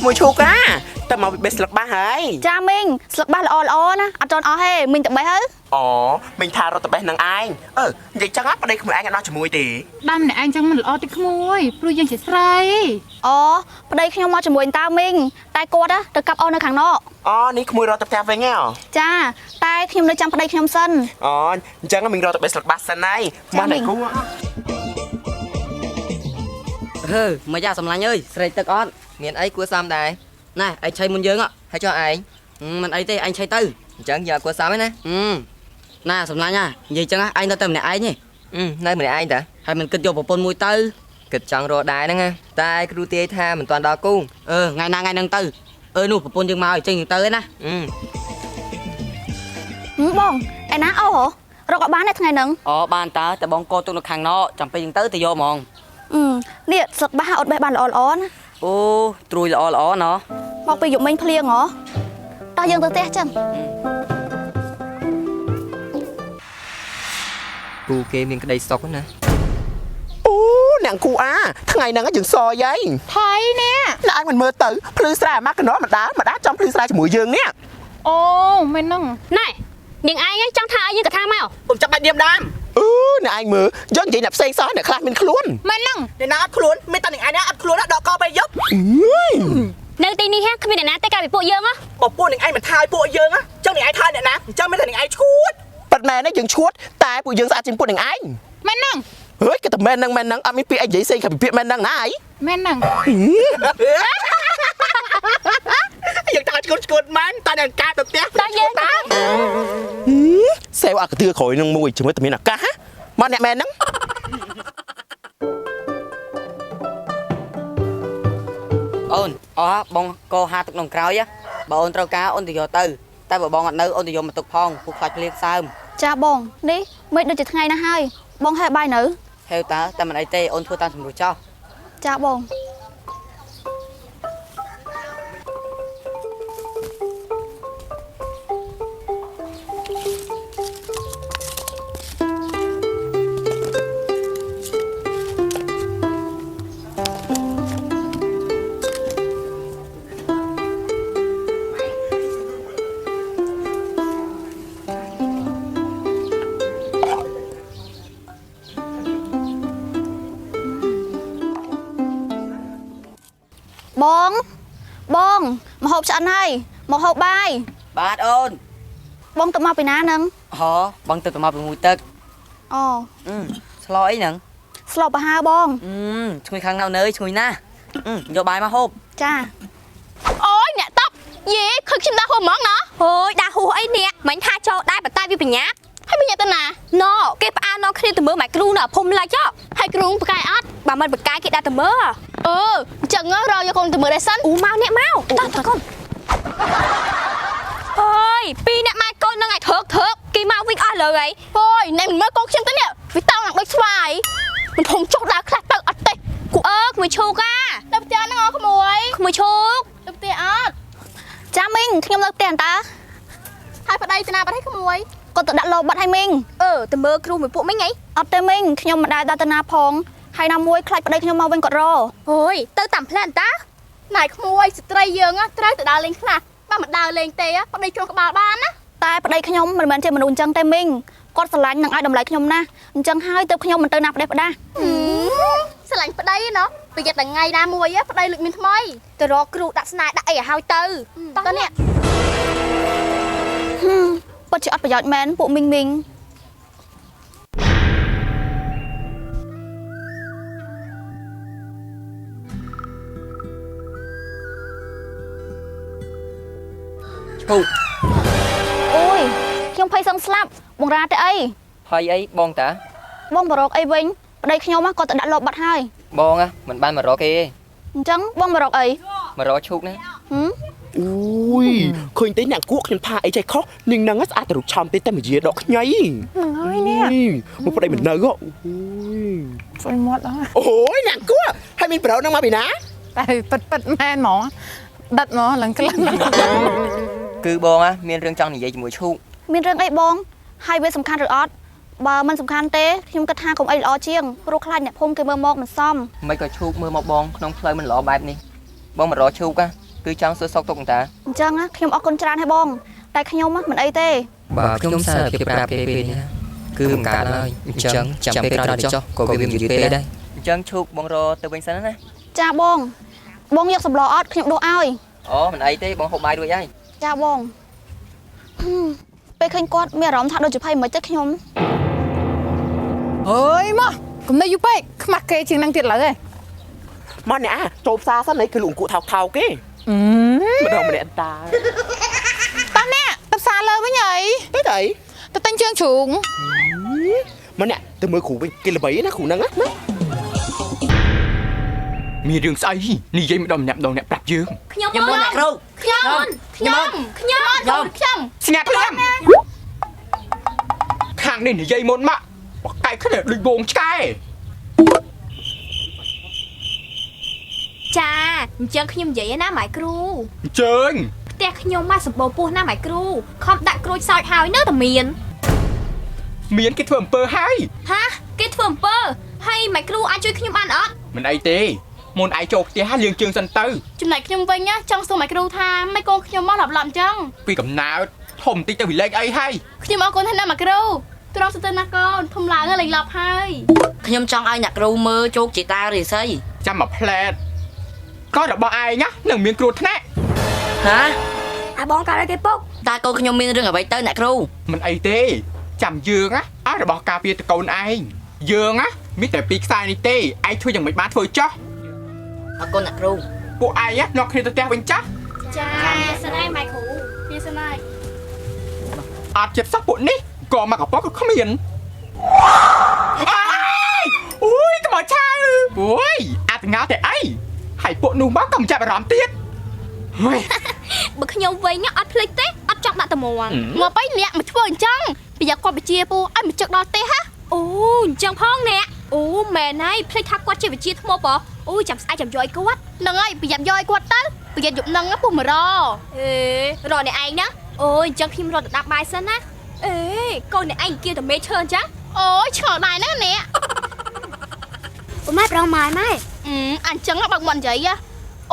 มวยชูกะแต่มาเบสลักบ้าเฮ้ยจ้ามิงสลักบ้านอ่อนนะอัดจอนเฮ้มิงตะใบเฮ้ยอ๋อมิงทารถตะเบสนางไอ้ยังจังอ่ะประเดี๋ยวขโมยไอ้กันนอกจมูกตีดำเนี่ยไอ้จังมันอ้อติขโมยปลุยยังเฉยไรอ๋อประเดี๋ยวขยมมาจมูกตามิงตายโกดอะตะกับเอาในขังนอกอ๋อนี่ขโมยรถตะแทบไปเงี้ยจ้าตายขยมเลยจำประเดี๋ยวขยมสั้นอ๋อจังก็มิงรถตะเบสลักบ้าสันไนมาไหนกูมายาสำลังเอ้ยใส่ตะก้อนเมียนไอ้กัวซ้ำได้น่ะไอ้ชัยมุนเยอะอ่ะให้cho ai มันไอ้เต้ไอ้ชัยตื้อchẳng giờกัวซ้ำไหมนะน่ะสำลังอ่ะยี่จังอ่ะไอ้เราเติมเนี่ยไอ้นี่nơi mình ai taให้มันกึศโยบปนมวยตื้อ kịch chẳng rồi đài đó nghe tai kêu tia tha mình toàn đo cung ไงนางตื้อนู่นปนยังมาไอ้จังตื้อนะบ้องไอ้น้าเอาเหรอเรากับบ้านในทั้งไงนึงอ๋อบ้านตาแต่บองโกตุนขังเนาะจำเป็นยังตื้อแต่โยมองเนี่ยสลักบ้าอดใบบ้านอ่อนนะโอ้ตรุยอ่อนเนาะมองไปหยุดมิงเพลียงเหรอตายังตัวเตะจังกูเกมยังกระไดสต็อกนะโอ้หนังกูทั้งไงนางก็ยังซอยัยไทยเนี่ยแล้วไอ้มันเมื่อตื่นพลื้สระมากกันเนาะมาด้าจอมพลื้สระจมูกยืงเนี่ยโอ้ไม่นั่งนี่ยังไอ้ไงจังท่ายังกระท่าไม่เอาผมจะไปเดียมดามเนี่ยไอ้มือย้อนใจหนับเซ็งซ้อนเนี่ยคลาดเป็นคล้วนไม่นั่งเดี๋ยวนะอัดคล้วนไม่ตันอย่างไอ้นะอัดคล้วนแล้วดอกกอไปยบในตีนี้แฮะคือมีแต่นะแต่กลายเป็นพวกเยอะอ่ะบอกพวกหนึ่งไอ้มันทายพวกเยอะอะเจ้าหนึ่งไอ้ทายเนี่ยนะเจ้าไม่ตันหนึ่งไอ้ชุดปัดแม่นะยังชุดตายพวกเยอะสะอาดจริงพวกหนึ่งไอ้ไม่นั่งเฮ้ยก็แต่แม่นังมีปีไอ้ใหญ่เซ็งกับปีแม่นังนะไอ้แม่นั่งยังตาชุดมันตาอย่างกาตัวเตี้ยตาเย็นตาเซลล์กระเตือข่อยนังมวยจะไม่แต่มีหนักกะมาเนี่ยแม่นังบองโกหาตุกนองกราวย่ะบ่อนเต้ากาอนติโยตื้อแต่บ่บองอันนู้อนติโยมาตุกพองผูกคอยเลี้ยงซ้ำจ้าบองนี่ไม่ได้จะทั้งไงนะให้บองให้ใบหนูเฮลตาแต่มันไอเต้อนทั่วตามสมรู้เจ้าจ้าบองบองมาหอบฉันให้มาหอบใบบาดโอนบองตัวมาไปน้านึงบองตัวมาเป็นมวยตึกสลอยหนังสลบไปหาบองช่วยครั้งเราเนยช่วยนะโยบายมาหอบจ้าโอ้ยเนี่ยต๊อบยี่คือชิมดาหัวมองเนาะโอ้ยดาหัวไอเนี่ยเหมือนทาโจได้แบบใต้วิปัญญาให้ปัญญาตนาโน่เก็บอาโน่คดีตัวมือหมายกรูน่ะพมละเจ้าให้กรุงปกายอัดบางมันปกายกิดได้ตัวมือจังเงาเรายังคงตัวมือได้สั้นเมาเนี่ยเมาตาก่อนเฮ้ยปีเนี่ยมาก้นยังไงเถิกกี่มาวิ่งอะไรเลยเฮ้ยในมันเมื่อก้นชิมตัวเนี่ยวิตาหนักไม่สบายมันผมโจดาคลาดตักอัดเตะกูขโมยชูก้าดับจานน้องขโมยชูดับเตะอัดจ้ามิงขยมเลิกเตียนตาให้ปะได้จะนาปะให้ขโมยก็ตัดโลบัดให้มิงแต่เมื่อครูเหมือนพวกไม่ไงอัดเตมิงขยมมาได้ตาตนาพองให้นำมวยใครปะได้ขยมมาเว้นกดรอโอ้ยเตอต่ำเพลนตานายขโมยสตรีเยอะอ่ะตรายแต่ดาวเลงขนาดบ้ามันดาวเลงเตะปะได้ชนกระบาลบ้านนะแต่ปะได้ขยมมันเหมือนเจมันอุ่นจังเตมิงก็สลันนังไอ้ดำไหลขยมนะจังให้เติมขยมมันเติมนับได้ปะได้สลันปะได้เนาะไปยัดแต่ไงนามวยปะได้ลึกมินทำไมแต่รอครูดักสนายดักไอ้หายเตอตอนเนี้ยปัจจุบันประหยัดแมนปุ๊มิงโอ้ยขยมไพ่ซ้ำสลับบงราแต่ไอ้ไพ่ไอ้บองตาบองบรอกไอ้เว้งได้ขยมมาก็จะดัดลบบัดให้บองมันบ้านมารอเกจังบองบรอกไอ้มารอชุกนะอุ้ยเคยตีหนังกุ๊กฉันพาไอ้ใจเขาหนึ่งนางก็อาจจะถูกชามตีแต่ไม่เยอะดอกไงน้อยเนี่ยมันพอได้เหมือนเนื้อก็ไฟมดแล้วโอ้ยหนังกุ๊กให้มีเปล่านั่งมาไปนะแต่ปัดแม่หมอดัดหมอหลังกลั่นคือบองมีเรื่องจังหนีใหญ่จมูกชุกมีเรื่องไอ้บองให้เวสำคัญหรือออดบ่มันสำคัญเต้ที่มันกระทาของไอ้ล้อเชียงโรคลายเนี่ยพงเกมเมอร์มอกมันซ่อมไม่ก็ชุกมือมอกบองน้องเพลย์มันหล่อแบบนี้ បងមករកឈូកគឺចង់សួរសុខទុក្ខតា អញ្ចឹងខ្ញុំអរគុណច្រើនហើយបងតែខ្ញុំមិនអីទេ បើខ្ញុំសារភាពប្រាប់គេពេលនេះគឺមិនកើតហើយអញ្ចឹងចាំពេលក្រោយចុះក៏វាមិនយឺតពេកដែរអញ្ចឹងឈូកបងរទៅវិញសិនណា ចាបងយកសម្លអត់ខ្ញុំដួសឲ្យ អូមិនអីទេបងហូបបាយរួចហើយ ចាបងពេលឃើញគាត់មានអារម្មណ៍ថាដូចជាភ័យមិនទេខ្ញុំ អើយមកកុំនៅយូរពេកខ្មាស់គេជាងនឹងទៀតឡើយឯង មកអ្នកចូលផ្សារសិននេះគឺលក់អង្គក់ថោកគេ ម្ដងម្នាក់តា តោះនេះទៅផ្សារលើវិញអី ទៅទៅ ទៅទិញជើងជ្រូក មកអ្នកទៅមើលគ្រូវិញគេល្បីណាគ្រូហ្នឹងណា មានរឿងស្អីនិយាយម្ដងម្នាក់អ្នកប្រាប់យើង ខ្ញុំ ខ្ញុំមុនអ្នកគ្រូ ខ្ញុំ ស្ងាត់ខ្លាំងខាងនេះនិយាយមុនមកបកកាយគ្នាដូចវងឆ្កែ ចាអញ្ចឹងខ្ញុំនិយាយណាម៉ែគ្រូ អញ្ជើញ ផ្ទះខ្ញុំមកសម្បូរពោះណាម៉ែគ្រូខំដាក់ក្រូចសើចហើយនៅតែមាន គេធ្វើអំពើហើយ ហាគេធ្វើអំពើហើយម៉ែគ្រូអាចជួយខ្ញុំបានអត់ មិនអីទេមុនឯងចូលផ្ទះហើយលាងជើងសិនទៅ ចំណែកខ្ញុំវិញចង់សួរម៉ែគ្រូថាម៉េចកូនខ្ញុំមកឡប់អញ្ចឹង ពីកំណើតធំតិចទៅវិលេចអីហើយ ខ្ញុំអរគុណហើយណាម៉ែគ្រូទ្រង់សទៅណាកូនធំឡើងហើយលេងឡប់ហើយ ខ្ញុំចង់ឲ្យអ្នកគ្រូមើលជោគជាតារិស័យ ចាំមកផ្លែតក៏របស់ឯងណានឹងមានគ្រោះថ្នាក់ ហា អាបងកាលគេពុក តើកូនខ្ញុំមានរឿងអ្វីទៅអ្នកគ្រូ មិនអីទេចាំយើងណាឲ្យរបស់ការពារតកូនឯងយើងណាមានតែពីខ្សែនេះទេឯងធ្វើយ៉ាងម៉េចបានធ្វើចោះ អរគុណអ្នកគ្រូ ពួកឯងណានាំគ្នាទៅផ្ទះវិញចាស់ ចាសិនហើយម៉ែគ្រូមានសិនហើយ អត់ចិត្តសោះពួកនេះក៏មកកប៉ុកក៏គ្មានអូយក្មកឆៅអូយអាតងៅតែអីហើយពួកនោះមកក៏មិនចាប់អារម្មណ៍ទៀតហើយ បើខ្ញុំវិញអត់ភ្លេចទេអត់ចង់ដាក់តមងមកបែរអ្នកមកធ្វើអញ្ចឹងប្រយ័ត្នគាត់បជាពូឲ្យមកជឹកដល់ទេហ៎អូអញ្ចឹងផងអ្នកអូមែនហើយភ្លេចថាគាត់ជាវិជាថ្មប៉អូចាំស្អែកចាំយកឲ្យគាត់ហ្នឹងហើយប្រយ័ត្នយកឲ្យគាត់ទៅប្រយ័ត្នយប់ហ្នឹងពុះមករអេរអ្នកឯងណាអូអញ្ចឹងខ្ញុំរត់ទៅដាក់បាយសិនណាអេកូនអ្នកឯងគៀតែមេឈើអញ្ចឹងអូយឆ្ងល់ដែរណាអ្នកអូម៉ែប្រងម៉ែម៉ែអញ្ចឹងបើមិននិយាយ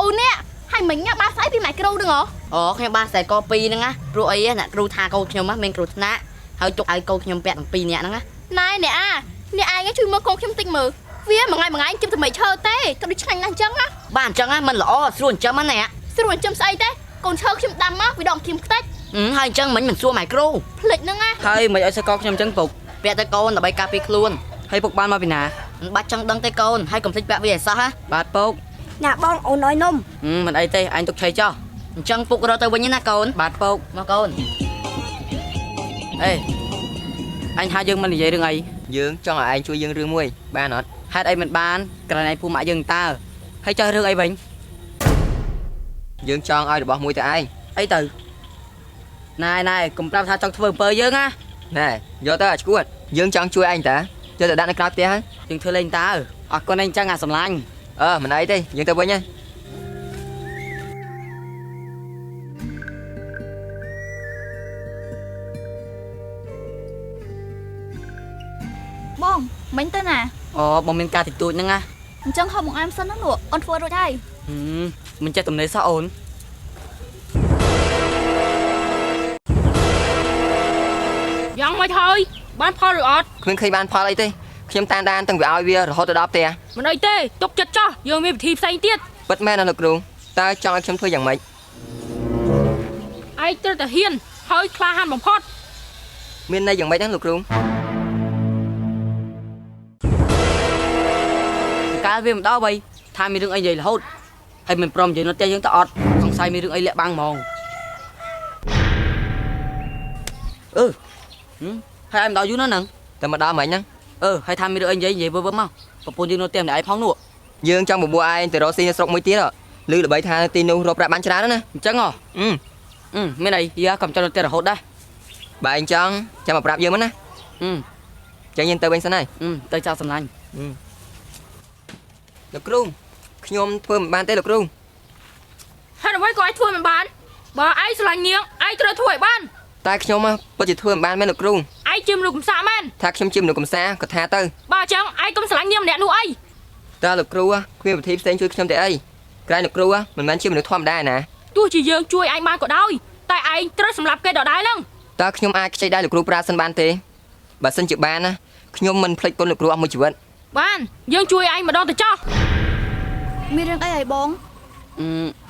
អូអ្នកហើយមិញបានស្អីពីម៉ែគ្រូហ្នឹងហ៎ អូខ្ញុំបានខ្សែក2ហ្នឹងណាព្រោះអីអ្នកគ្រូថាកូនខ្ញុំមានគ្រោះថ្នាក់ហើយទុកឲ្យកូនខ្ញុំពាក់ទាំង2នាក់ហ្នឹងណា ណែអ្នកឯងជួយមើលកូនខ្ញុំតិចមើលវាមួយថ្ងៃជិះតែមិនឈើទេទៅដូចឆ្ងាញ់ណាស់អញ្ចឹងណា បាទអញ្ចឹងណាមិនល្អស្រួលចិញ្ចឹមណាអ្នក ស្រួលចិញ្ចឹមស្អីទេកូនឈើខ្ញុំដាំមកវាដកគៀមខ្ទេច ហើយអញ្ចឹងមិញមិនសួរម៉ែគ្រូ ភ្លេចហ្នឹងណា ហើយមិនឲ្យសកលខ្ញុំអញ្ចឹងពុកពាក់តែកូនដើម្បីការពារខ្លួនហើយពុកបានមកពីណាមិនបាច់ចង់ដឹងទេកូនហើយកុំភ្លេចពាក់វាឲ្យសោះណាបាទពុក ណាបងអូនឲ្យនំ មិនអីទេអញទុកឆៃចោះអញ្ចឹងពុករត់ទៅវិញណាកូនបាទពុកមកកូនអេអញហៅយើងមិននិយាយរឿងអី យើងចង់ឲ្យឯងជួយយើងរឿងមួយបានអត់ ហេតុអីមិនបានក្រណៃភូមិម៉ាក់យើងតើហើយចោះរឿងអីវិញ យើងចង់ឲ្យរបស់មួយទៅឯង អីទៅណែកុំប្រាប់ថាចង់ធ្វើអំពើយើងណា ណែយកទៅអាឈួតយើងចង់ជួយឯងតាយកទៅដាក់នៅក្រៅផ្ទះហើយ យើងធ្វើលេងតើអរគុណអញចឹងអាសម្លាញ់ មិនអីទេយើងទៅវិញហើយ បងមិញទៅណា អូបងមានការតិចតួចហ្នឹងណា អញ្ចឹងហៅបងអែមសិនណាលោកអូនធ្វើរួចហើយ មិនចេះទំនេរសោះអូន យ៉ាងម៉េចហើយបានផលឬអត់ គ្មានឃើញបានផលអីទេខ្ញុំតាមដានទាំងវាឲ្យវារហូតទៅដល់ផ្ទះ មិនអីទេទុកចិត្តចោះយើងមានវិធីផ្សេងទៀត ពិតមែនណាលោកគ្រូតើចង់ឲ្យខ្ញុំធ្វើយ៉ាងម៉េច ឯងត្រូវតែហ៊ានហើយក្លាហានបំផុត មានន័យយ៉ាងម៉េចហ្នឹងលោកគ្រូ កាលវាមិនដល់បីថាមានរឿងអីនិយាយរហូតហើយមិនព្រមនិយាយនៅផ្ទះយើងទៅអត់សង្ស័យមានរឿងអីលាក់បាំងហ្មងហើយឯងមិនដល់យូរណាស់ហ្នឹង តែមកដល់មិញហ្នឹង ហើយថាមានរឿងអីនិយាយវើមកប្រពន្ធយើងនៅផ្ទះម្នាក់ឯងផងនោះ យើងចង់បបួលឯងទៅរកស៊ីនៅស្រុកមួយទៀតឮល្បីថានៅទីនោះរកប្រាក់បានច្រើនណាស់ អញ្ចឹងហ៎មានអីយ៉ាកំចង់នៅផ្ទះរហូតដែរ បើឯងចង់ចាំមកប្រាប់យើងមិនណាចឹងយើងទៅវិញសិនហើយ ទៅចោលសម្លាញ់ លោកគ្រូខ្ញុំធ្វើមិនបានទេលោកគ្រូ ហេតុអ្វីក៏ឯងធ្វើមិនបានបើឯងស្រឡាញ់នាងឯងត្រូវធ្វើឲ្យបាន តែខ្ញុំពិតជាធ្វើមិនបានមែនលោកគ្រូ ឯងជាមនុស្សកំសាមែន ថាខ្ញុំជាមនុស្សកំសាក៏ថាទៅ បើអញ្ចឹងឯងកុំស្រឡាញ់នាងម្នាក់នោះអី តើលោកគ្រូគ្មានវិធីផ្សេងជួយខ្ញុំទេអី ក្រែងលោកគ្រូមិនមែនជាមនុស្សធម្មតាណា ទោះជាយើងជួយឯងបានក៏ដោយតែឯងត្រូវសម្លាប់គេដដែលហ្នឹង តើខ្ញុំអាចខ្ចីដៃលោកគ្រូប្រាសិនបានទេបើសិនជាបានណាខ្ញុំមិនភ្លេចគុណលោកគ្រូអស់មួយជីវិត បានយើងជួយឯងម្ដងទៅចោះ មានរឿងអីហើយបង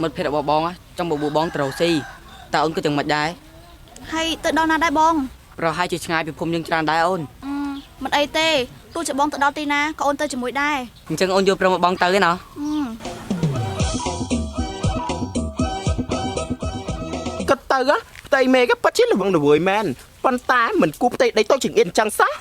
មិត្តភក្តិរបស់បងចង់បបួលបងទៅរកស៊ីតើអូនគិតយ៉ាងម៉េចដែរ ហើយទៅដល់ណាដែរបង ប្រហែលជាឆ្ងាយពីភូមិយើងច្រើនដែរអូន មិនអីទេទោះជាបងទៅដល់ទីណាក៏អូនទៅជាមួយដែរ អញ្ចឹងអូនយកប្រឹងមកបងទៅទេណា ក៏ទៅផ្ទៃមេក៏ប៉ាត់ជាលវងល្វើយមែនប៉ុន្តែមិនគូផ្ទៃដីតូចជាងអៀនចឹងសោះ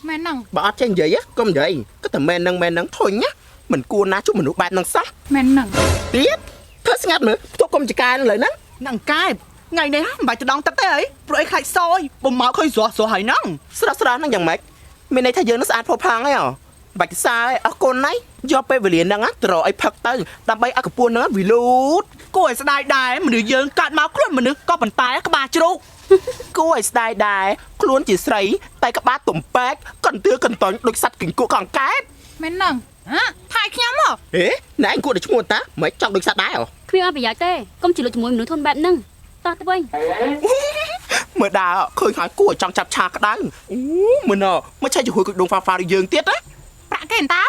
មែនហ្នឹង បើអត់ចេះនិយាយកុំនិយាយក៏តែមែនហ្នឹងធុញណាមិនគួរណាជួបមនុស្សបែបហ្នឹងសោះ មែនហ្នឹង ទៀតធ្វើស្ងាត់មើលផ្ទុកកុំចកានឹងលើហ្នឹង នឹងកែបថ្ងៃនេះមិនបាច់ទៅដងទឹកទេអីព្រោះអីខ្លាចសយបំមកឃើញស្រស់ហើយហ្នឹង ស្រស់ហ្នឹងយ៉ាងម៉េចមានន័យថាយើងនឹងស្អាតផុសផាំងហើយបាច់ទៅសារអរគុណណាយកពេលវេលាហ្នឹងត្រអីផឹកទៅដើម្បីឲ្យកពួនហ្នឹងវាលូត គួរឲ្យស្ដាយដែរមនុស្សយើងកាត់មកខ្លួនមនុស្សក៏ប៉ុន្តែក្បាលជ្រូក គួរឲ្យស្ដាយដែរខ្លួនជាស្រីតែក្បាលទំប៉ែកកន្ទឿកន្តញដូចសัตว์គិញគក់កង្កែប មែនហ្នឹងថៃខ្ញុំហ៎ ហេណែឯងគួរតែឈ្មោះតាមិនចង់ដូចសត្វដែរ គ្មានអប្រយោជន៍ទេកុំជិះលុយជាមួយមនុស្សធន់បែបហ្នឹងតោះទៅវិញ មើលដើរឃើញហើយគួរចង់ចាប់ឆាក្តៅអូមើលណមិនឆៃជួយគុយដងហ្វាហ្វាដូចយើងទៀតណា ប្រាក់គេអន្តើ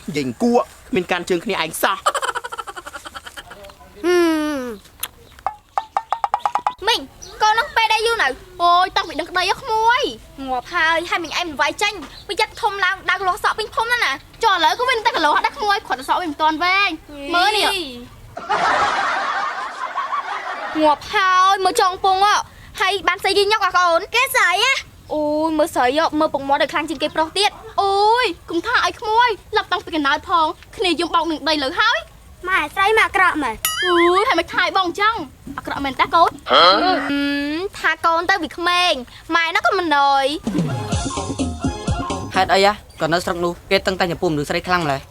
និយាយគួរមានការជើងគ្នាឯងសោះ មីងកូននឹងពេលដែរយូរនៅអូយតាំងពីដឹងក្តីក្មួយងាប់ហើយមីងឯងមិនវាយចាញ់ពីយ៉ាត់ធំឡើងដើរលោះសក់ពេញភូមិណាចុះឥឡូវក៏វិញតែកលោះដាក់ក្មួយគាត់សក់វិញមិនតាន់វែងមើលនេះងាប់ហើយមើលចង់ពងហើយបានស្អីយីញ៉ុកអាកូនគេស្អីអូយមើលស្អីមើលពងមាត់ឲ្យខ្លាំងជាងគេប្រុសទៀតអូយគុំថាឲ្យក្មួយឡប់តាំងពីកណ្ដាលផងគ្នាយើងបោកនឹងដីលើហើយម៉ែស្រីម៉ែអាក្រក់ម៉ែអូយហើយមិនថាយបងអញ្ចឹងអាក្រក់មែនតាកូនថាកូនទៅវាក្មេងម៉ែនោះក៏មិនណយ ហេតុអីក៏នៅស្រុកនោះគេតឹងតែចំពោះមនុស្សស្រីខ្លាំងម្ល៉េះ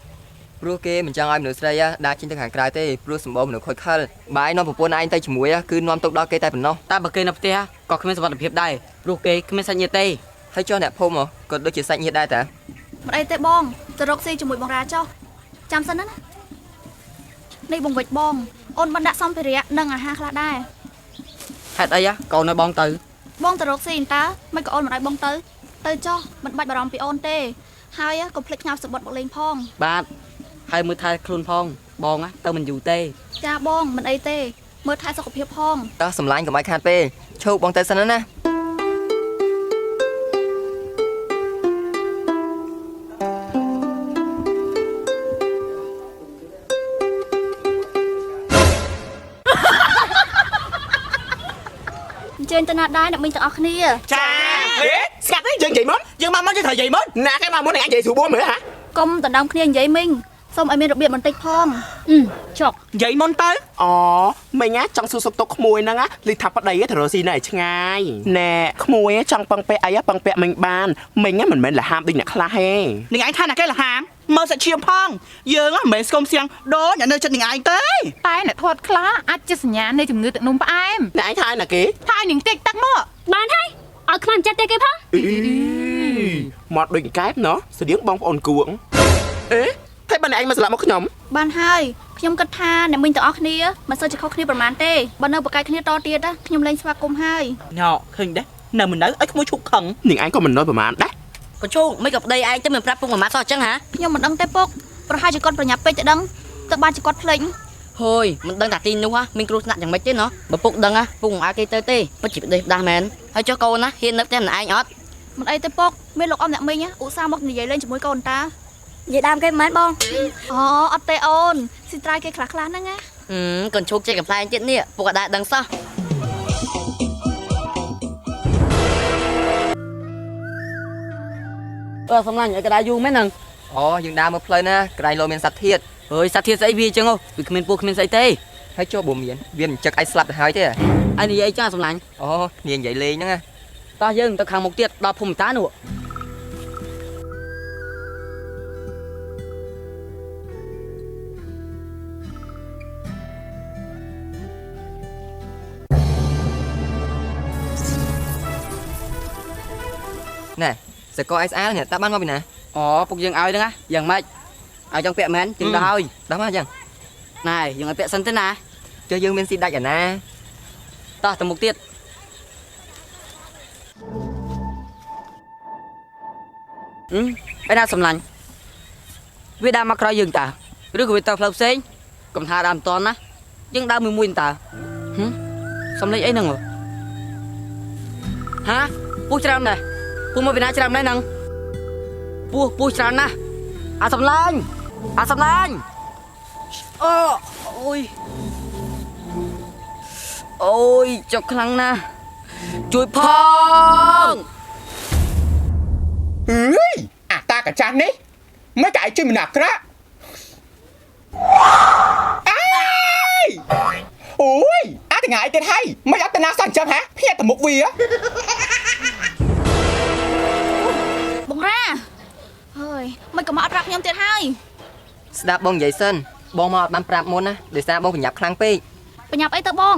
ព្រោះគេមិនចង់ឲ្យមនុស្សស្រីដើរចេញទៅខាងក្រៅទេព្រោះសម្បូរមនុស្សខូចខលបាយនាំប្រពន្ធឯងទៅជាមួយគឺនាំទុកដល់គេតែប៉ុណ្ណោះ តែបើគេនៅផ្ទះក៏គ្មានសុវត្ថិភាពដែរព្រោះគេគ្មានសាច់ញាតិទេ ហើយចុះអ្នកភូមិក៏ដូចជាសាច់ញាតិដែរតា មិនអីទេបងទៅរកស៊ីជាមួយបងរាចុះចាំសិនណានេះបងវិចបងអូនបានដាក់សម្ភារៈនិងអាហារខ្លះដែរ ហេតុអីកូននៅបងទៅ បងទៅរកស៊ីតើមិនក៏អូនមិនឲ្យបងទៅចុះមិនបាច់បារម្ភពីអូនទេហើយកុំភ្លេចញ៉ាំសម្បត្តិមកលេងផង បាទហើយមើលថែខ្លួនផងបងទៅមិនយូរទេ ចាបងមិនអីទេមើលថែសុខភាពផង តោះសម្លាញ់កុំឲ្យខាតពេកឈប់បងទៅសិនណា អញ្ជើញទៅណាដែរអ្នកមីងទាំងអស់គ្នា ចាហេស្កាត់នេះយើងនិយាយមកយើងមកយើងត្រូវនិយាយមកណាគេមកមុនឯងនិយាយស្រួលមើលហ៎ កុំដណ្ដើមគ្នានិយាយមីងសូមឲ្យមានរបៀបបន្តិចផងចុក និយាយមុនទៅ អូមិញចង់សួរសុខទុក្ខក្មួយហ្នឹងលីថាប្តីទៅរកស៊ីនៅឆ្ងាយណែក្មួយចង់ពឹងពាក់អីពឹងពាក់មិញបានមិញមិនមែនលហាមដូចអ្នកខ្លះទេ នឹងឯងថាណាគេលហាមមើលសាច់ឈាមផងយើងមិនមែនស្គមសៀងដូរអ្នកនៅចិត្តនឹងឯងទេ តែអ្នកធាត់ខ្លះអាចជាសញ្ញានៃជំងឺទឹកនោមផ្អែម អ្នកឯងថាណាគេ ថាឲ្យនឹងតិចទឹកមក បានហើយឲ្យខ្លាំងចិត្តទេគេផង មកដូចកែបណោះស្តៀងបងប្អូនគួងអេតែបើអ្នកឯងមកស្លាប់មកខ្ញុំ បានហើយខ្ញុំគិតថាអ្នកមីងទាំងអស់គ្នាមិនសូវជាខុសគ្នាប្រហែលទេបើនៅបកកាយគ្នាតទៀតខ្ញុំលែងស្វាគមន៍ហើយ ណ៎ឃើញដែរនៅមិននៅឲ្យក្មួយឈប់ខឹង នាងឯងក៏មិនnóiប្រហែលដែរ កញ្ជូមិនក៏ប្តីឯងទៅមិនប្រាប់ពុកម៉ាម៉ាសោះអញ្ចឹងហ៎ ខ្ញុំមិនដឹងទេពុកប្រហែលជាគាត់ប្រញាប់ពេកទៅដឹងទៅបានជាគាត់ភ្លេច ហូយមិនដឹងថាទីនោះមានគ្រោះថ្នាក់យ៉ាងម៉េចទេណោះបើពុកដឹងពុកមិនឲ្យគេទៅទេពិតជាប្តីដាស់មែនហើយចុះកូនហ៊ាននៅផ្ទះម្នាក់ឯងអត់ មិនអីទេពុកមានលោកអ៊ំអ្នកមីងឧស្សាហ៍មកនិយាយលេងជាមួយកូនតានិយាយដើមគេមិនមែនបងអូអត់ទេអូនស៊ីត្រាយគេខ្លះហ្នឹងណា កញ្ជូចេះកំ pl ែងទៀតនេះពុកអត់ដែរដឹងសោះសំឡាញ់ឲ្យកដាយូរមែនហ្នឹង អូយើងដើរមើលផ្លូវណាក្រែងលោមានសត្វធាតុ អើយសត្វធាតុស្អីវាអញ្ចឹងវាគ្មានពូគ្មានស្អីទេ ហើយចុះបើមានវាមិនចឹកឯងស្លាប់ទៅហើយទេ ឯនិយាយចាសំឡាញ់ អូនាងនិយាយលេងហ្នឹង តោះយើងទៅខាងមុខទៀតដល់ភូមិតានោះ ណែសកលឯស្អាតនេះតាបានមកពីណា អូពុកយើងឲ្យហ្នឹងយ៉ាងម៉េចឲ្យចង់ពាក់មែនជាងដល់ហើយ ដល់មកអញ្ចឹង này dừng ở pẹ sân thế nào ចុះយើងមានស៊ីដាច់អាណា ta tầm mục tiết ai đang sầm lạnh vì đang mặc rồi dừng ta rước của tao phơi xén cầm tha đam toàn á nhưng đang mùi mùi ta sầm lấy ấy nè ngờ hả pu chram này pu mà việt nam chram này nè pu chram nè sầm lạnh ôi ôi cho khăn nè chui phong អាតាកាចាស់នេះមិនក៏ឯងជួយមិនអាក្រក់អើយអូយអាទាំងឯងទៀតហើយមិនអត់តាណាសោះអញ្ចឹងហ៎ភ្ញាក់ទៅមុខវា បងរ៉ាហើយមិនក៏មកអត់ប្រាប់ខ្ញុំទៀតហើយ ស្ដាប់បងនិយាយសិនបងមកអត់បានប្រាប់មុនណាដោយសារបងប្រញាប់ខ្លាំងពេក បញ្ញាប់អីទៅបង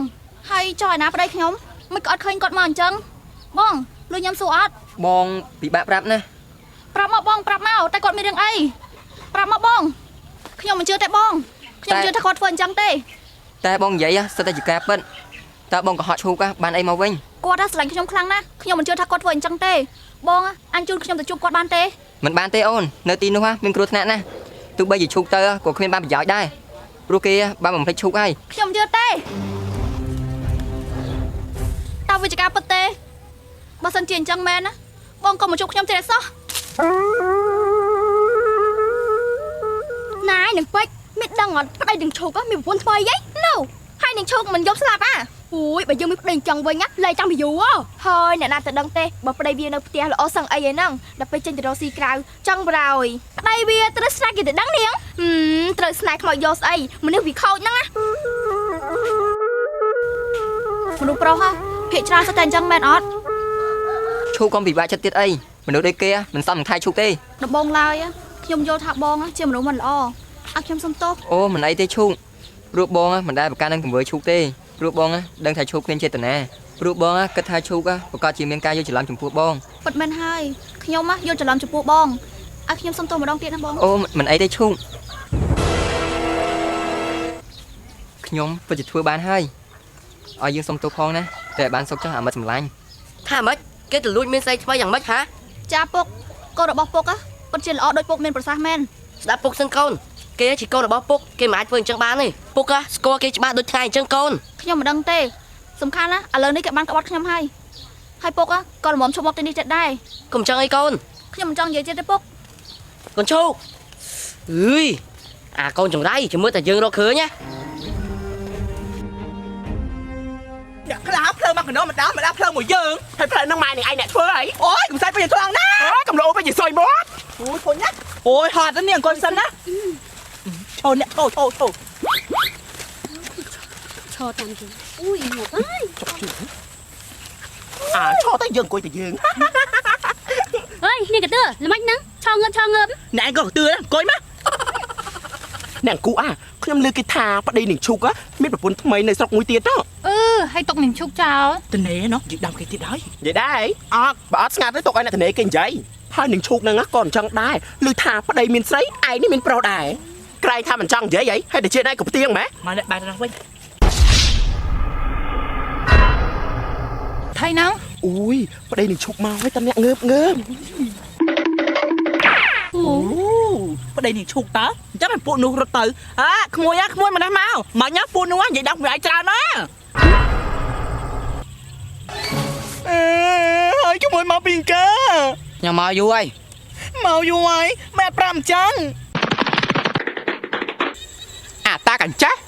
ហើយចុះឯណាប្តីខ្ញុំមិនក៏អត់ឃើញគាត់មកអញ្ចឹងបងលួចខ្ញុំសួរអត់ បងពិបាកប្រាប់ណា ប្រាប់មកបងប្រាប់មកតែគាត់មានរឿងអីប្រាប់មកបងខ្ញុំមិនជឿទេបងខ្ញុំជឿថាគាត់ធ្វើអញ្ចឹងទេ តែបងនិយាយសិតតែជាការពិតតើបងក៏ហត់ឈូកបានអីមកវិញ គាត់ស្រឡាញ់ខ្ញុំខ្លាំងណាស់ខ្ញុំមិនជឿថាគាត់ធ្វើអញ្ចឹងទេបងអញជូនខ្ញុំទៅជួបគាត់បានទេ មិនបានទេអូននៅទីនោះមានគ្រោះថ្នាក់ណាស់ទោះបីជាឈូកទៅក៏គ្មានបានប្រយោជន៍ដែរព្រោះគេបានបំភ្លេចឈូកហើយ ខ្ញុំជឿទេតើវិជ្ជាការពិតទេបើសិនជាអញ្ចឹងមែនណាបងក៏មកជួបខ្ញុំទៀតសោះណែនឹងពេជ្រមានដឹងអត់ប្តីនឹងឈូកមានប្រពន្ធថ្មីហីណូហើយនឹងឈូកមិនយកស្លាប់អូយបើយើងមានប្តីអញ្ចឹងវិញលែងចាំពីយូរហើយអ្នកណាទៅដឹងទេបើប្តីវានៅផ្ទះល្អសឹងអីហ្នឹងដល់ពេលចេញទៅរកស៊ីក្រៅចង់បរោយប្តីវាត្រូវស្នេហ៍គេទៅដឹងនាងត្រូវស្នេហ៍ខ្មោចយកស្អីមនុស្សវាខូចហ្នឹងណាមនុស្សប្រុសភាគច្រើនសុទ្ធតែអញ្ចឹងមែនអត់ ឈូកក៏ពិបាកចិត្តទៀតអីមនុស្សដូចគេមិនសមនឹងថៃឈូកទេ ដំបងឡើយខ្ញុំយល់ថាបងជាមនុស្សមិនល្អអត់ខ្ញុំសុំទោស អូមិនអីទេឈូកព្រោះបងមិនដែលប្រកាន់នឹងទង្វើឈូកទេព្រោះបងដឹងថាឈូកគ្មានចេតនាព្រោះបងគិតថាឈូកប្រកាសជាមានការយល់ច្រឡំចំពោះបង ពិតមែនហើយខ្ញុំយល់ច្រឡំចំពោះបងឲ្យខ្ញុំសុំទោសម្ដងទៀតណាបង អូមិនអីទេឈូកខ្ញុំពិតជាធ្វើបានហើយឲ្យយើងសុំទោសផងណាតែបានសុកចុះអាមិត្តសម្លាញ់ tha mất cái từ lui miên say bay chẳng mất hả ចាពុកកូនរបស់ពុកពិតជាល្អដូចពុកមានប្រសាសន៍មែន đã phục sân con cái chỉ con là bao phục cái máy phơi chẳng bán này phục score cái ba đôi thay chân con ខ្ញុំមិនដឹងទេសំខាន់ណាឥឡូវនេះគេបានក្បត់ខ្ញុំហើយពុកក៏ល្មមឈប់មកទីនេះទៀតដែរ cùng chân ấy con ខ្ញុំមិនចង់និយាយទៀតទេពុក con châu ui con chẳng đây chỉ mới tại dương đó khứa nhá អ្នកខ្លះភ្លើងមកកណ្ដោម្ដងម្ដងភ្លើងមួយយើង ហើយផ្លែនឹងម៉ែនឹងឯងអ្នកធ្វើអី អូយកំសាច់ពេញខ្លាំងណាស់ អូកំលោពេញជាសុយមក អូយខ្លួនណាអូយហត់ទៅនេះអង្គុយសិនណាឈោអ្នកឈោឈរតាមគេអ៊ុយមកអើយ ឈរទៅយើងអង្គុយទៅយើង អើយនេះកទឿល្មិចហ្នឹងឆោងើប អ្នកក៏ទឿអង្គុយមក អ្នកគូខ្ញុំលើគេថាប្តីនឹងឈូកមានប្រពន្ធថ្មីនៅស្រុកមួយទៀត ហើយទុកនឹងឈុកចោល តនេណោះនិយាយដើមគេទៀតហើយ និយាយដែរអត់បើអត់ស្ងាត់ទេទុកឲ្យអ្នកធនេគេនិយាយហើយនឹងឈូកហ្នឹងក៏អញ្ចឹងដែរឮថាប្តីមានស្រីឯងនេះមានប្រុសដែរក្រែងថាមិនចង់និយាយអីហើយតែជាដៃក៏ផ្ទៀងម៉ែ មកអ្នកបែរទៅវិញ ថៃណៅ អូយប្តីនឹងឈូកមកហើយតែអ្នកងើប អូប្តីនេះឈុកតើអញ្ចឹងពួកនោះរត់ទៅក្មួយមិនដែរមកមកញ៉ាំពួកនោះនិយាយដល់វាឯងច្រើនណាហើយក្មួយមកពីកា nhà mà vui ai មកយូរហើយម៉ែប្រាំអញ្ចឹង អាតាកាចាស់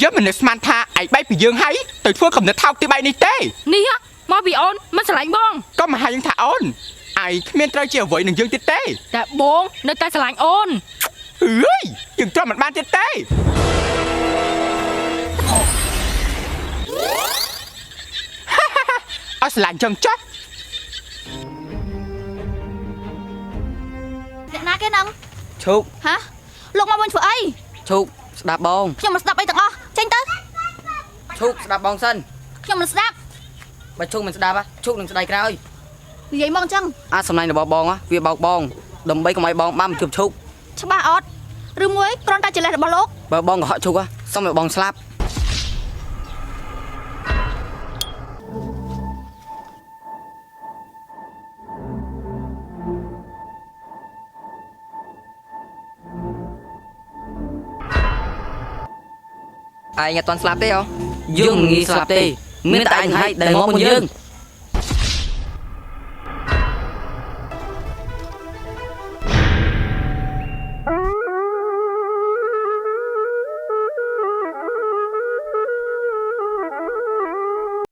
យើងមិនស្មានថាឯងបែកពីយើងហើយទៅធ្វើកំណត់ថោកទីបែកនេះទេ នេះមកពីអូនមិនស្រឡាញ់បង ក៏មកហាយយើងថាអូនឯងគ្មានត្រូវជាអ្វីនឹងយើងទៀតទេ តែបងនៅតែស្រឡាញ់អូន អើយយើងទ្រាំមិនបានទៀតទេអត់ស្រឡាញ់ចឹងចាស់ អ្នកណាគេហ្នឹង ឈូក ហ៎លោកមកវិញធ្វើអី ឈូកស្ដាប់បង ខ្ញុំមិនស្ដាប់អីទាំងអស់ចេញទៅ ឈូកស្ដាប់បងសិន ខ្ញុំមិនស្ដាប់ បើឈូកមិនស្ដាប់ឈូកនឹងស្ដាយក្រោយ និយាយមកអញ្ចឹង សំណាញ់របស់បងវាបោកបងដើម្បីកុំឲ្យបងបានជួបឈូក ច្បាស់អត់ឬមួយគ្រាន់តែជាលេសរបស់លោក បើបងក៏ហក់ឈូក សុំឲ្យបងស្លាប់ ឯងអត់ទាន់ស្លាប់ទេអូ យើងងាយស្លាប់ទេមានតែឯងហើយដែលមកមុនយើង